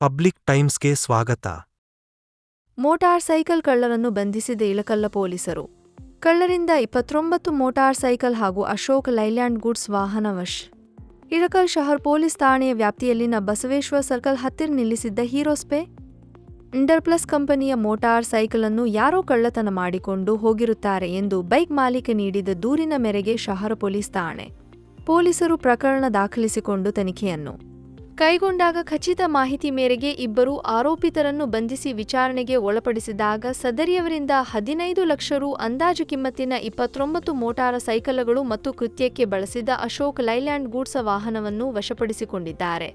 Public ಟೈಮ್ಸ್ಗೆ ಸ್ವಾಗತ. Motor cycle ಕಳ್ಳರನ್ನು ಬಂಧಿಸಿದ ಇಳಕಲ್ಲ ಪೊಲೀಸರು. ಕಳ್ಳರಿಂದ 29 ಮೋಟಾರ್ ಸೈಕಲ್ ಹಾಗೂ ಅಶೋಕ್ ಲೈಲ್ಯಾಂಡ್ ಗೂಡ್ಸ್ ವಾಹನ ವಶ್. ಇಳಕಲ್ ಶಹರ್ ಪೊಲೀಸ್ ಠಾಣೆಯ ವ್ಯಾಪ್ತಿಯಲ್ಲಿನ ಬಸವೇಶ್ವರ ಸರ್ಕಲ್ ಹತ್ತಿರ ನಿಲ್ಲಿಸಿದ್ದ ಹೀರೋಸ್ಪೇ ಇಂಡರ್ಪ್ಲಸ್ ಕಂಪನಿಯ ಮೋಟಾರ್ ಸೈಕಲನ್ನು ಯಾರೋ ಕಳ್ಳತನ ಮಾಡಿಕೊಂಡು ಹೋಗಿರುತ್ತಾರೆ ಎಂದು ಬೈಕ್ ಮಾಲೀಕ ನೀಡಿದ ದೂರಿನ ಮೇರೆಗೆ ಶಹರ ಪೊಲೀಸ್ ಠಾಣೆ ಪೊಲೀಸರು ಪ್ರಕರಣ ದಾಖಲಿಸಿಕೊಂಡು ತನಿಖೆಯನ್ನು ಕೈಗೊಂಡಾಗ ಖಚಿತ ಮಾಹಿತಿ ಮೇರೆಗೆ ಇಬ್ಬರು ಆರೋಪಿತರನ್ನು ಬಂಧಿಸಿ ವಿಚಾರಣೆಗೆ ಒಳಪಡಿಸಿದಾಗ ಸದರಿಯವರಿಂದ 15 ಲಕ್ಷ ರು ಅಂದಾಜು ಕಿಮ್ಮತ್ತಿನ 29 ಮೋಟಾರ ಸೈಕಲ್ಗಳು ಮತ್ತು ಕೃತ್ಯಕ್ಕೆ ಬಳಸಿದ ಅಶೋಕ್ ಲೈಲ್ಯಾಂಡ್ ಗೂಡ್ಸ್ ವಾಹನವನ್ನು ವಶಪಡಿಸಿಕೊಂಡಿದ್ದಾರೆ.